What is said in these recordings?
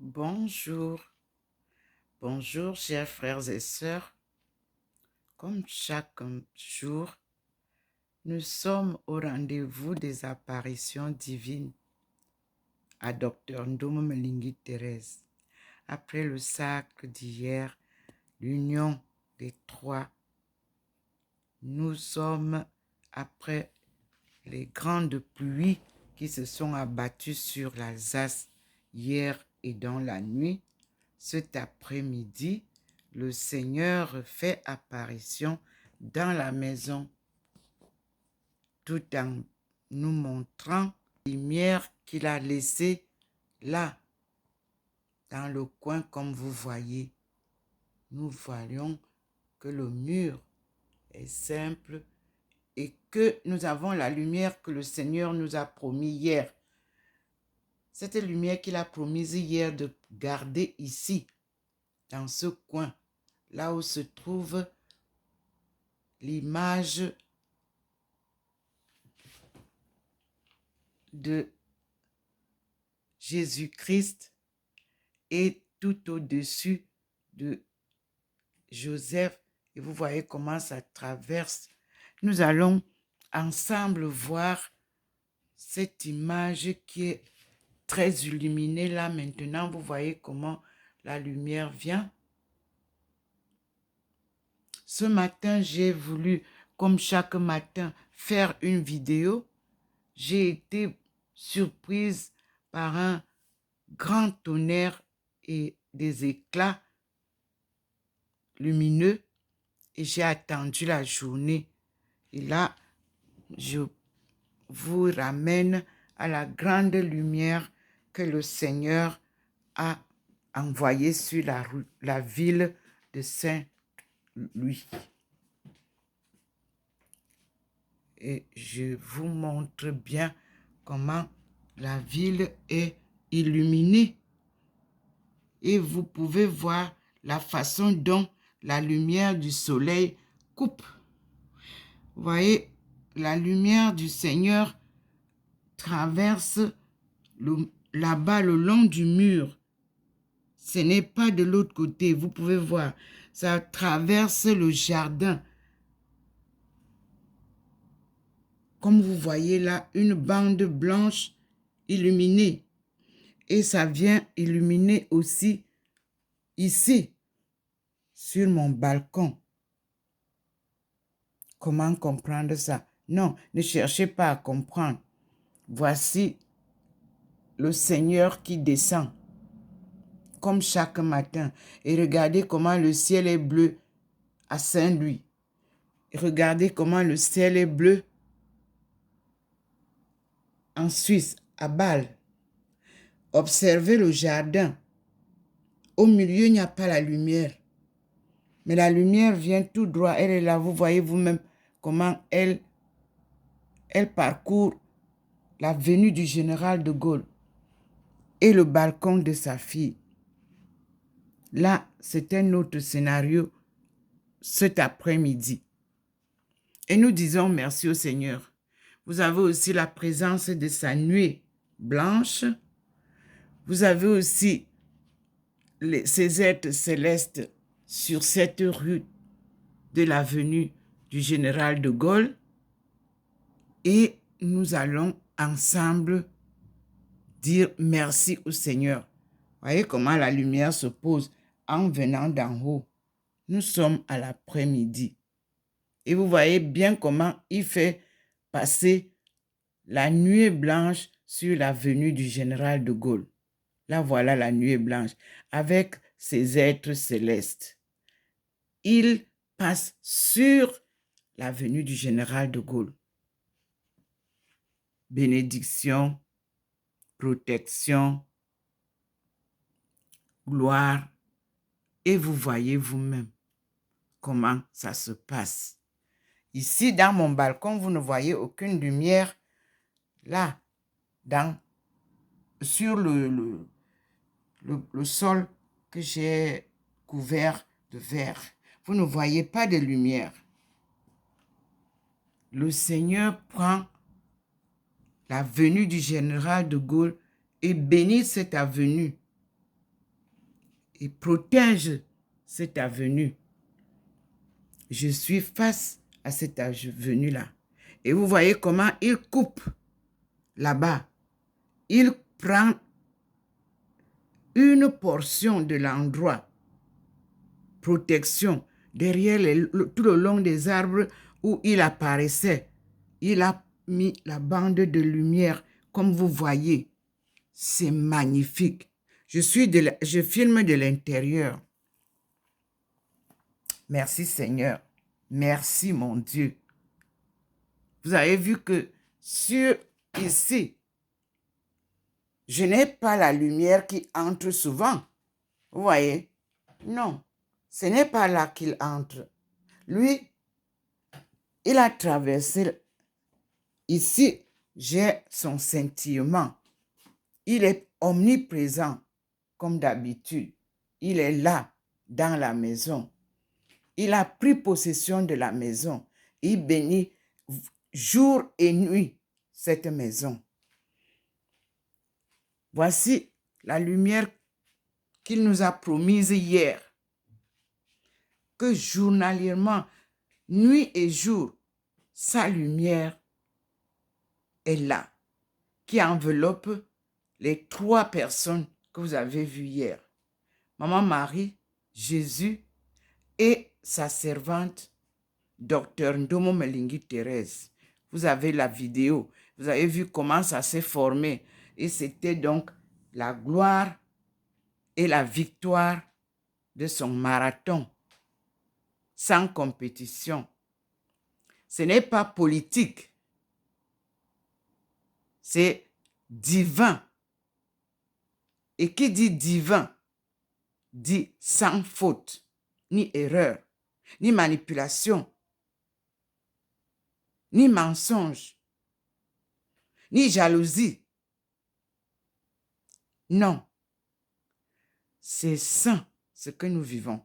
Bonjour, bonjour chers frères et sœurs. Comme chaque jour, nous sommes au rendez-vous des apparitions divines à Dr Ndomo Mlingui Thérèse. Après le sacre d'hier, l'union des trois, nous sommes après les grandes pluies qui se sont abattues sur l'Alsace hier et dans la nuit. Cet après-midi, le Seigneur fait apparition dans la maison tout en nous montrant la lumière qu'il a laissée là, dans le coin comme vous voyez. Nous voyons que le mur est simple et que nous avons la lumière que le Seigneur nous a promis hier. Cette lumière qu'il a promise hier de garder ici, dans ce coin, là où se trouve l'image de Jésus-Christ et tout au-dessus de Joseph. Et vous voyez comment ça traverse. Nous allons ensemble voir cette image qui est très illuminée là maintenant. Vous voyez comment la lumière vient. Ce matin, j'ai voulu, comme chaque matin, faire une vidéo. J'ai été surprise par un grand tonnerre et des éclats lumineux et j'ai attendu la journée. Et là, je vous ramène à la grande lumière que le Seigneur a envoyée sur la ville de Saint-Louis. Et je vous montre bien comment la ville est illuminée. Et vous pouvez voir la façon dont la lumière du soleil coupe. Vous voyez, la lumière du Seigneur traverse là-bas le long du mur. Ce n'est pas de l'autre côté, vous pouvez voir. Ça traverse le jardin. Comme vous voyez là, une bande blanche illuminée. Et ça vient illuminer aussi ici, sur mon balcon. Comment comprendre ça? Non, ne cherchez pas à comprendre. Voici le Seigneur qui descend, comme chaque matin. Et regardez comment le ciel est bleu à Saint-Louis. Regardez comment le ciel est bleu en Suisse, à Bâle. Observez le jardin. Au milieu, il n'y a pas la lumière. Mais la lumière vient tout droit. Elle est là. Vous voyez vous-même comment elle parcourt l'avenue du général de Gaulle et le balcon de sa fille. Là, c'est un autre scénario cet après-midi. Et nous disons merci au Seigneur. Vous avez aussi la présence de sa nuée blanche. Vous avez aussi ces êtres célestes sur cette rue de l'avenue du général de Gaulle. Et nous allons ensemble dire merci au Seigneur. Voyez comment la lumière se pose en venant d'en haut. Nous sommes à l'après-midi. Et vous voyez bien comment il fait passer la nuée blanche sur l'avenue du général de Gaulle. Là, voilà la nuée blanche avec ses êtres célestes. Il passe sur l'avenue du général de Gaulle. Bénédiction, protection, gloire. Et vous voyez vous-même comment ça se passe. Ici, dans mon balcon, vous ne voyez aucune lumière là, sur le sol que j'ai couvert de verre. Vous ne voyez pas de lumière. Le Seigneur prend la venue du général de Gaulle et bénit cette avenue et protège cette avenue. Je suis face à cette avenue-là. Et vous voyez comment il coupe là-bas. Il prend une portion de l'endroit. Protection derrière tout le long des arbres où il apparaissait. Il a mis la bande de lumière, comme vous voyez. C'est magnifique. Je filme de l'intérieur. Merci Seigneur. Merci mon Dieu. Vous avez vu que sur ici, je n'ai pas la lumière qui entre souvent. Vous voyez? Non, ce n'est pas là qu'il entre. Lui, il a traversé. Ici, j'ai son scintillement. Il est omniprésent, comme d'habitude. Il est là, dans la maison. Il a pris possession de la maison. Il bénit jour et nuit cette maison. Voici la lumière qu'il nous a promise hier. Que journalièrement, nuit et jour, sa lumière est là, qui enveloppe les 3 personnes que vous avez vues hier. Maman Marie, Jésus et sa servante, Dr Ndomo Melingi Thérèse. Vous avez la vidéo, vous avez vu comment ça s'est formé. Et c'était donc la gloire et la victoire de son marathon, sans compétition. Ce n'est pas politique, c'est divin. Et qui dit divin, dit sans faute, ni erreur, ni manipulation, ni mensonge, ni jalousie. Non, c'est saint ce que nous vivons.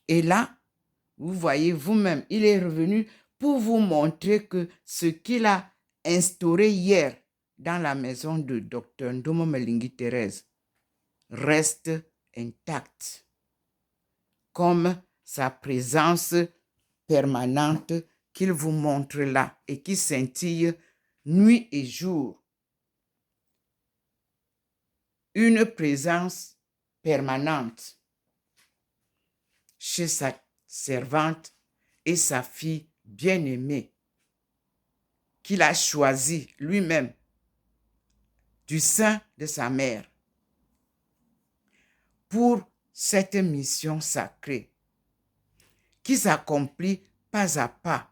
Et là, vous voyez vous-même, il est revenu pour vous montrer que ce qu'il a instauré hier dans la maison de Dr Ndomo Melingi Thérèse reste intact, comme sa présence permanente qu'il vous montre là et qui scintille nuit et jour. Une présence permanente chez sa servante et sa fille bien-aimée qu'il a choisie lui-même du sein de sa mère pour cette mission sacrée qui s'accomplit pas à pas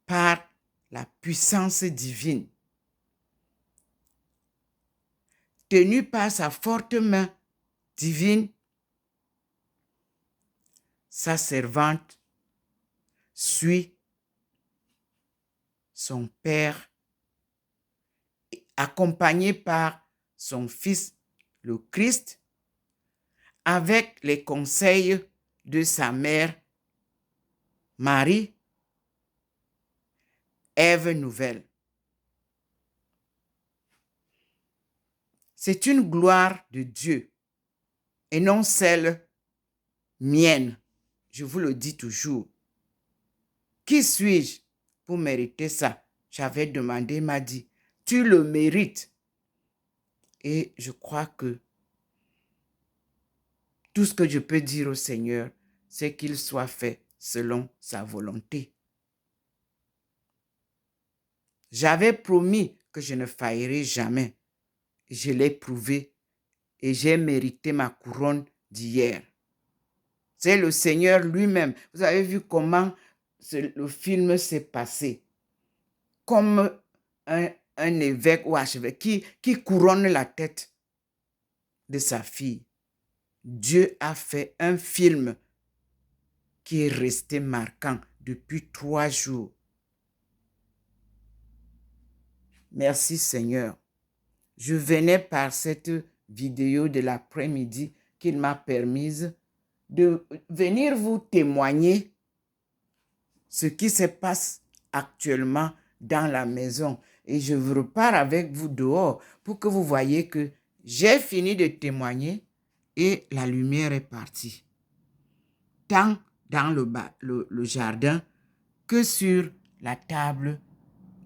par la puissance divine, tenue par sa forte main divine. Sa servante suit son père, accompagnée par son fils, le Christ, avec les conseils de sa mère, Marie, Ève nouvelle. C'est une gloire de Dieu et non celle mienne. Je vous le dis toujours. Qui suis-je pour mériter ça? J'avais demandé, il m'a dit, tu le mérites. Et je crois que tout ce que je peux dire au Seigneur, c'est qu'il soit fait selon sa volonté. J'avais promis que je ne faillirais jamais. Je l'ai prouvé et j'ai mérité ma couronne d'hier. C'est le Seigneur lui-même. Vous avez vu comment le film s'est passé. Comme un évêque ou archevêque qui couronne la tête de sa fille. Dieu a fait un film qui est resté marquant depuis 3 jours. Merci Seigneur. Je venais par cette vidéo de l'après-midi qu'il m'a permise de venir vous témoigner ce qui se passe actuellement dans la maison. et je repars avec vous dehors pour que vous voyez que j'ai fini de témoigner et la lumière est partie. Tant dans le jardin que sur la table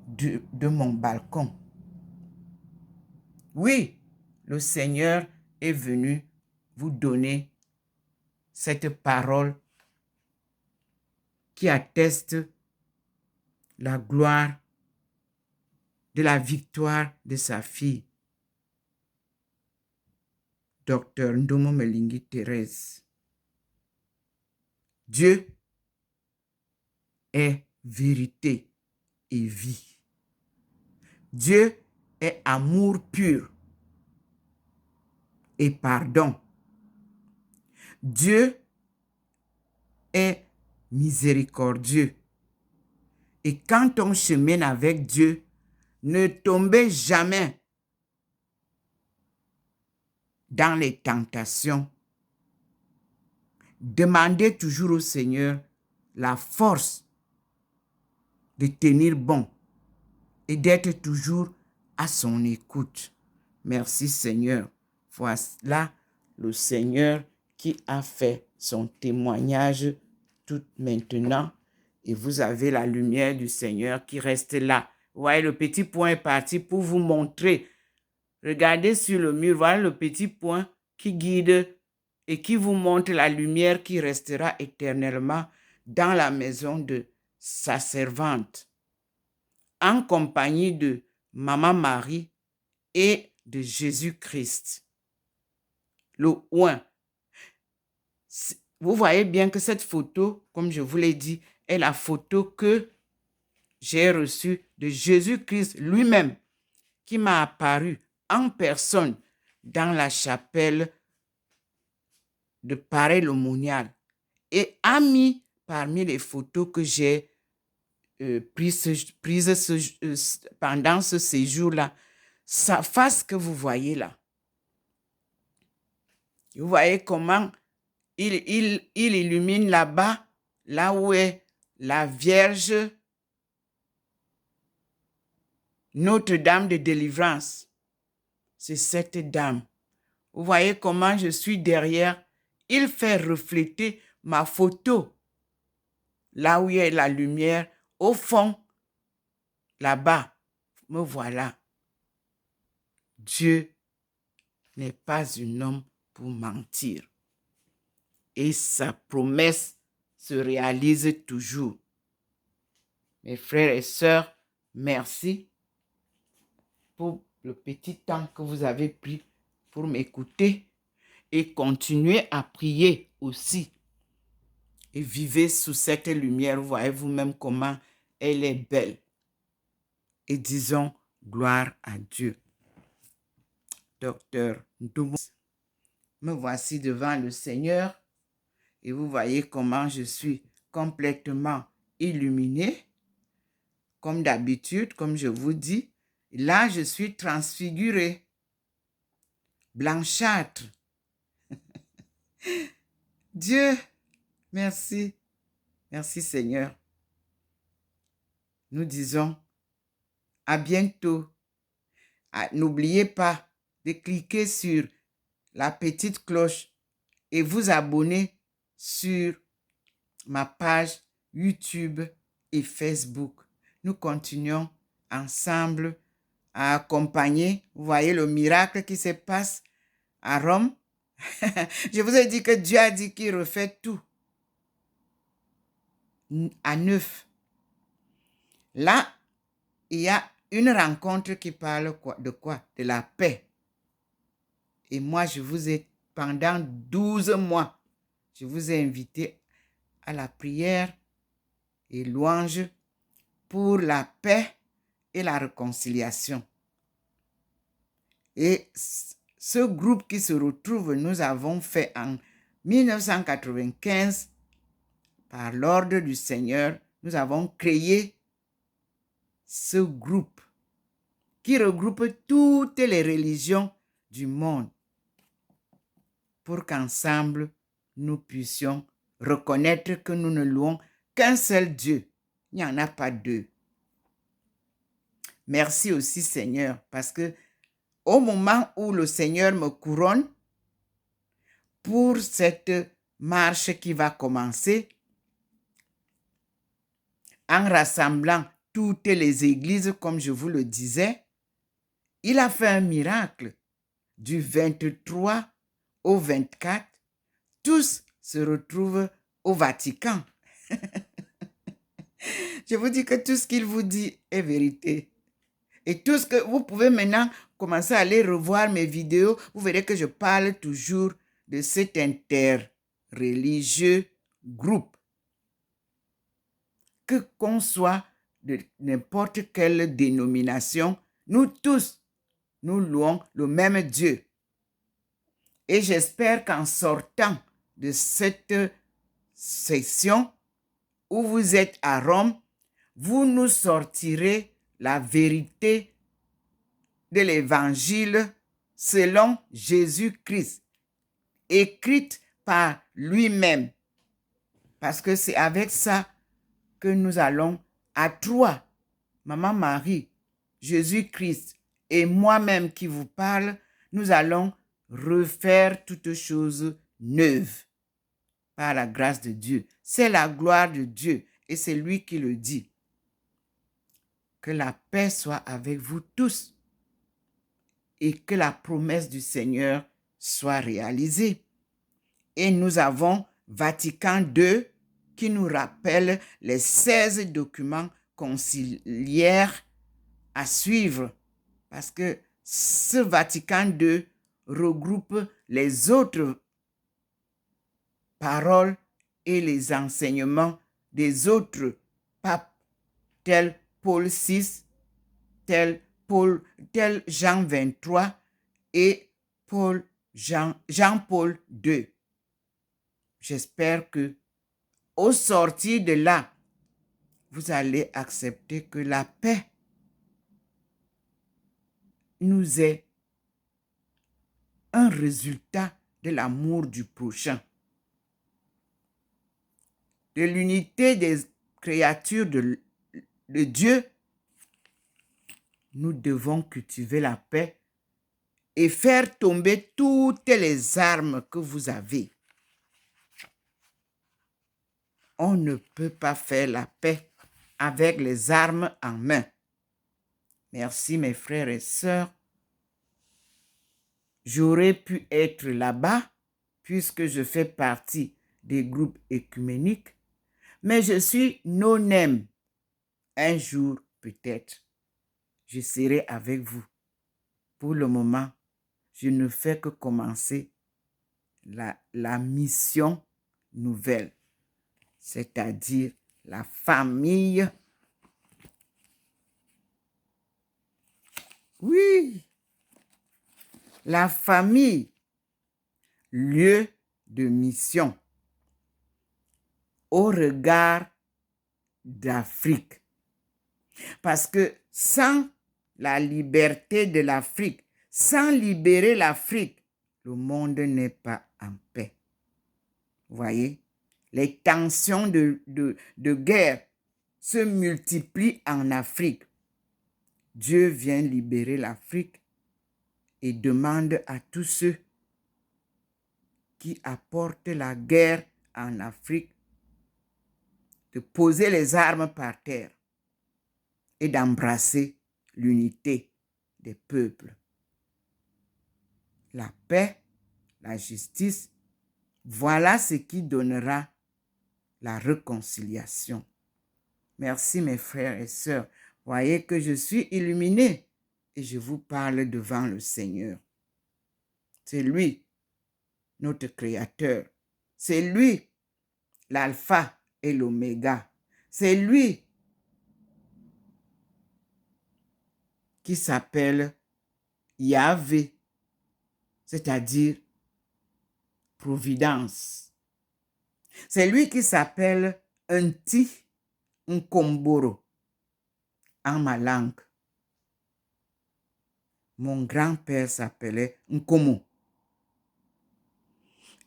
de mon balcon. Oui, le Seigneur est venu vous donner cette parole qui atteste la gloire de la victoire de sa fille, Dr Ndomo Melingi Thérèse. Dieu est vérité et vie. Dieu est amour pur et pardon. Dieu est miséricordieux. Et quand on chemine avec Dieu, ne tombez jamais dans les tentations. Demandez toujours au Seigneur la force de tenir bon et d'être toujours à son écoute. Merci Seigneur. Voilà le Seigneur qui a fait son témoignage tout maintenant. Et vous avez la lumière du Seigneur qui reste là. Vous voyez, le petit point est parti pour vous montrer. Regardez sur le mur, voilà le petit point qui guide et qui vous montre la lumière qui restera éternellement dans la maison de sa servante, en compagnie de Maman Marie et de Jésus-Christ. Le oint. Vous voyez bien que cette photo, comme je vous l'ai dit, est la photo que j'ai reçue de Jésus-Christ lui-même, qui m'a apparu en personne dans la chapelle de Paray-le-Monial et a mis parmi les photos que j'ai prises pendant ce séjour-là, sa face que vous voyez là. Vous voyez comment il illumine là-bas, là où est la Vierge Notre-Dame de délivrance. C'est cette dame. Vous voyez comment je suis derrière. Il fait refléter ma photo. Là où il y a la lumière, au fond, là-bas, me voilà. Dieu n'est pas un homme pour mentir. Et sa promesse se réalise toujours. Mes frères et sœurs, merci pour le petit temps que vous avez pris pour m'écouter et continuez à prier aussi. Et vivez sous cette lumière. Vous voyez vous-même comment elle est belle. Et disons gloire à Dieu. Docteur Ndomo, me voici devant le Seigneur et vous voyez comment je suis complètement illuminé. Comme d'habitude, comme je vous dis, là je suis transfiguré, blanchâtre. Dieu, merci. Merci Seigneur. Nous disons à bientôt. N'oubliez pas de cliquer sur la petite cloche et vous abonner sur ma page YouTube et Facebook. Nous continuons ensemble à accompagner. Vous voyez le miracle qui se passe à Rome. Je vous ai dit que Dieu a dit qu'il refait tout à neuf. Là, il y a une rencontre qui parle de quoi? De la paix. Et moi, je vous ai, pendant 12 mois, je vous ai invité à la prière et louange pour la paix et la réconciliation. Et ce groupe qui se retrouve, nous avons fait en 1995, par l'ordre du Seigneur, nous avons créé ce groupe qui regroupe toutes les religions du monde pour qu'ensemble, nous puissions reconnaître que nous ne louons qu'un seul Dieu. Il n'y en a pas deux. Merci aussi, Seigneur, parce que au moment où le Seigneur me couronne pour cette marche qui va commencer, en rassemblant toutes les églises, comme je vous le disais, il a fait un miracle. Du 23 au 24, tous se retrouvent au Vatican. Je vous dis que tout ce qu'il vous dit est vérité. Et tout ce que vous pouvez maintenant commencer à aller revoir mes vidéos, vous verrez que je parle toujours de cet interreligieux groupe. Que qu'on soit de n'importe quelle dénomination, nous tous, nous louons le même Dieu. Et j'espère qu'en sortant de cette session où vous êtes à Rome, vous nous sortirez la vérité de l'évangile selon Jésus-Christ, écrite par lui-même. Parce que c'est avec ça que nous allons à trois, Maman Marie, Jésus-Christ et moi-même qui vous parle, nous allons refaire toutes choses neuves par la grâce de Dieu. C'est la gloire de Dieu et c'est lui qui le dit. Que la paix soit avec vous tous et que la promesse du Seigneur soit réalisée. Et nous avons Vatican II qui nous rappelle les 16 documents conciliaires à suivre parce que ce Vatican II regroupe les autres paroles et les enseignements des autres papes tels Paul VI, tel Jean 23 et Jean-Paul II. J'espère que au sortir de là, vous allez accepter que la paix nous est un résultat de l'amour du prochain, de l'unité des créatures de Dieu. Nous devons cultiver la paix et faire tomber toutes les armes que vous avez. On ne peut pas faire la paix avec les armes en main. Merci mes frères et sœurs. J'aurais pu être là-bas puisque je fais partie des groupes œcuméniques, mais je suis non-aime. Un jour, peut-être, je serai avec vous. Pour le moment, je ne fais que commencer la mission nouvelle, c'est-à-dire la famille. Oui, la famille, lieu de mission au regard d'Afrique. Parce que sans la liberté de l'Afrique, sans libérer l'Afrique, le monde n'est pas en paix. Vous voyez, les tensions de guerre se multiplient en Afrique. Dieu vient libérer l'Afrique et demande à tous ceux qui apportent la guerre en Afrique de poser les armes par terre et d'embrasser l'unité des peuples. La paix, la justice, voilà ce qui donnera la réconciliation. Merci mes frères et sœurs. Voyez que je suis illuminé et je vous parle devant le Seigneur. C'est lui, notre Créateur. C'est lui, l'alpha et l'oméga. C'est lui qui s'appelle Yahvé, c'est-à-dire providence. C'est lui qui s'appelle Nti Nkomboro en ma langue. Mon grand-père s'appelait Nkomo.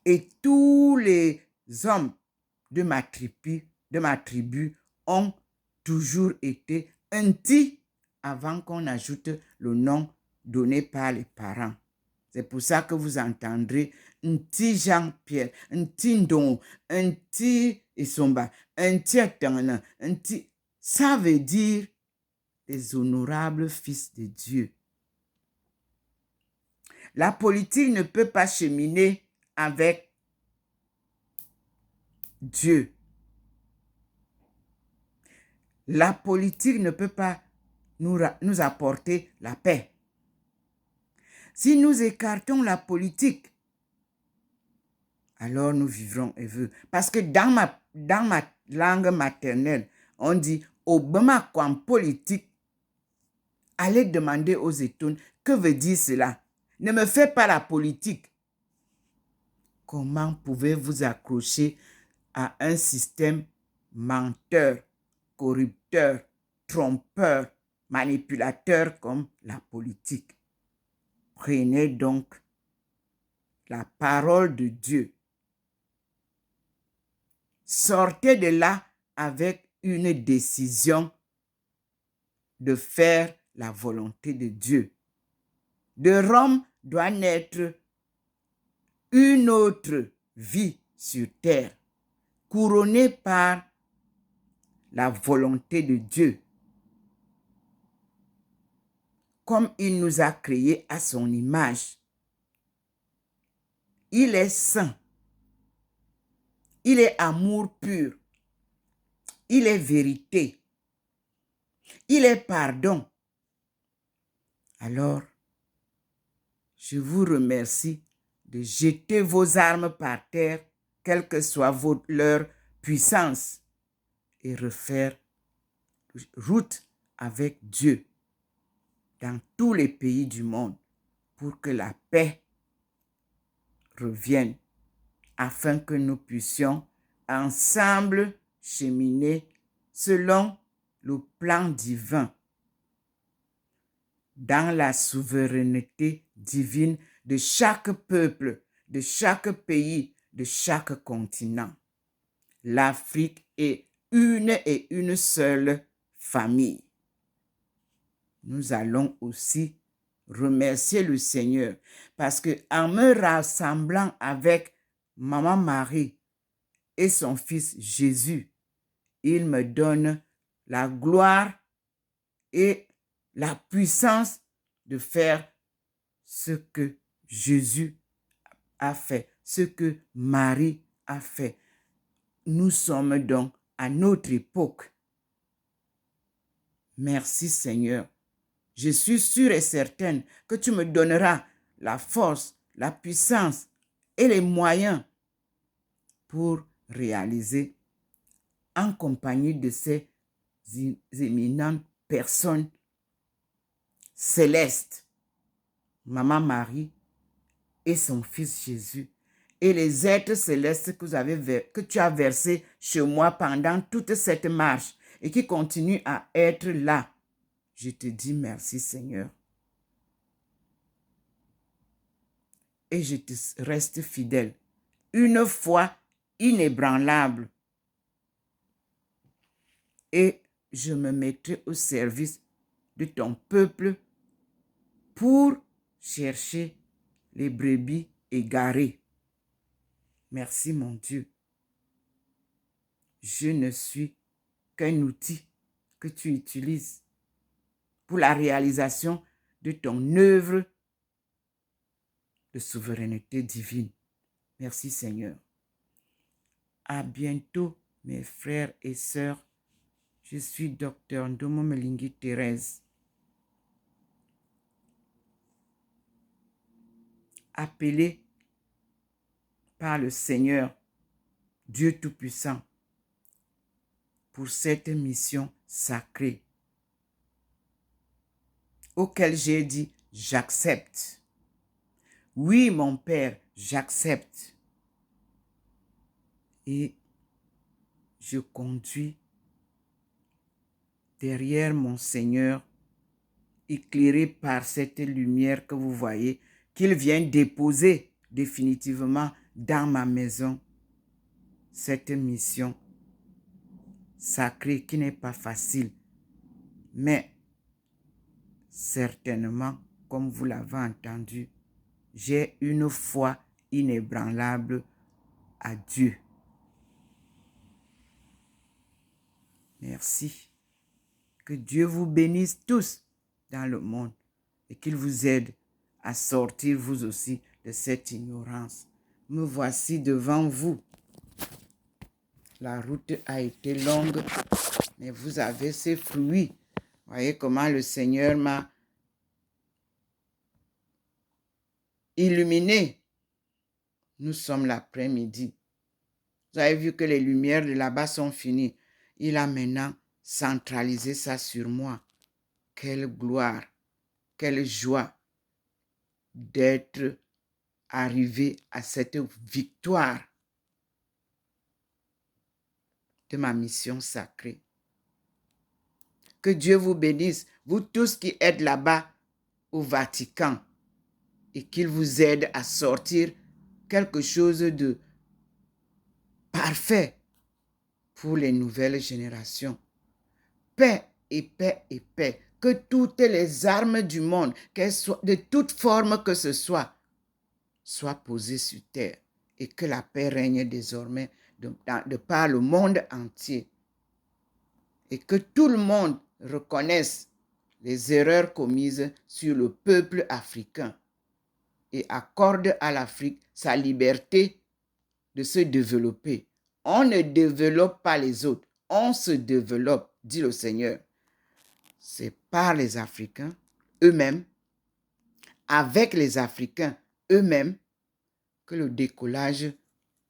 Et tous les hommes de ma tribu ont toujours été Nti avant qu'on ajoute le nom donné par les parents. C'est pour ça que vous entendrez un petit Jean-Pierre, un petit Ndon, un petit Isomba, un petit Atangana, un petit... Ça veut dire les honorables fils de Dieu. La politique ne peut pas cheminer avec Dieu. La politique ne peut pas nous apporter la paix. Si nous écartons la politique, alors nous vivrons heureux. Parce que dans ma langue maternelle, on dit « Obama en politique ». Allez demander aux États-Unis, que veut dire cela? Ne me faites pas la politique. Comment pouvez-vous accrocher à un système menteur, corrupteur, trompeur, manipulateur comme la politique? Prenez donc la parole de Dieu. Sortez de là avec une décision de faire la volonté de Dieu. De Rome doit naître une autre vie sur terre, couronnée par la volonté de Dieu. Comme il nous a créés à son image. Il est saint. Il est amour pur. Il est vérité. Il est pardon. Alors, je vous remercie de jeter vos armes par terre, quelle que soit leur puissance, et refaire route avec Dieu dans tous les pays du monde pour que la paix revienne, afin que nous puissions ensemble cheminer selon le plan divin, dans la souveraineté divine de chaque peuple, de chaque pays, de chaque continent. L'Afrique est une seule famille. Nous allons aussi remercier le Seigneur parce que en me rassemblant avec Maman Marie et son fils Jésus, il me donne la gloire et la puissance de faire ce que Jésus a fait, ce que Marie a fait. Nous sommes donc à notre époque. Merci Seigneur. Je suis sûre et certaine que tu me donneras la force, la puissance et les moyens pour réaliser en compagnie de ces éminentes personnes célestes, Maman Marie et son fils Jésus, et les êtres célestes que tu as versés chez moi pendant toute cette marche et qui continuent à être là. Je te dis merci Seigneur. Et je te reste fidèle. Une foi inébranlable. Et je me mettrai au service de ton peuple pour chercher les brebis égarées. Merci mon Dieu. Je ne suis qu'un outil que tu utilises pour la réalisation de ton œuvre de souveraineté divine. Merci Seigneur. À bientôt mes frères et sœurs. Je suis Dr Ndomo Melingi Thérèse. Appelé par le Seigneur, Dieu Tout-Puissant, pour cette mission sacrée, auquel j'ai dit, j'accepte. Oui, mon Père, j'accepte. Et je conduis derrière mon Seigneur, éclairé par cette lumière que vous voyez, qu'il vient déposer définitivement dans ma maison, cette mission sacrée qui n'est pas facile. Mais Certainement, comme vous l'avez entendu, j'ai une foi inébranlable à Dieu. Merci. Que Dieu vous bénisse tous dans le monde et qu'il vous aide à sortir vous aussi de cette ignorance. Me voici devant vous. La route a été longue, mais vous avez ces fruits. Voyez comment le Seigneur m'a illuminé. Nous sommes l'après-midi. Vous avez vu que les lumières de là-bas sont finies. Il a maintenant centralisé ça sur moi. Quelle gloire, quelle joie d'être arrivé à cette victoire de ma mission sacrée. Que Dieu vous bénisse, vous tous qui êtes là-bas au Vatican, et qu'il vous aide à sortir quelque chose de parfait pour les nouvelles générations. Paix et paix et paix. Que toutes les armes du monde, qu'elles soient de toute forme que ce soit, soient posées sur terre et que la paix règne désormais de par le monde entier. Et que tout le monde reconnaisse les erreurs commises sur le peuple africain et accorde à l'Afrique sa liberté de se développer. On ne développe pas les autres, on se développe, dit le Seigneur. C'est par les Africains eux-mêmes, avec les Africains eux-mêmes, que le décollage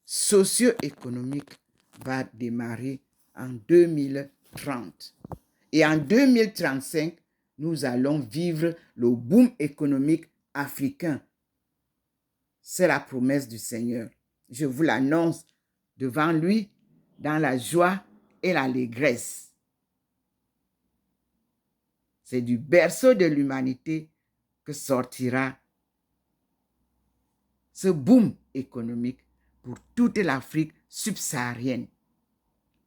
socio-économique va démarrer en 2030. Et en 2035, nous allons vivre le boom économique africain. C'est la promesse du Seigneur. Je vous l'annonce devant lui dans la joie et l'allégresse. C'est du berceau de l'humanité que sortira ce boom économique pour toute l'Afrique subsaharienne.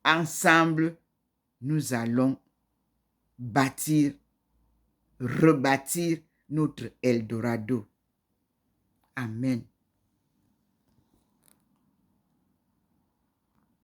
Ensemble, nous allons bâtir, rebâtir notre Eldorado. Amen.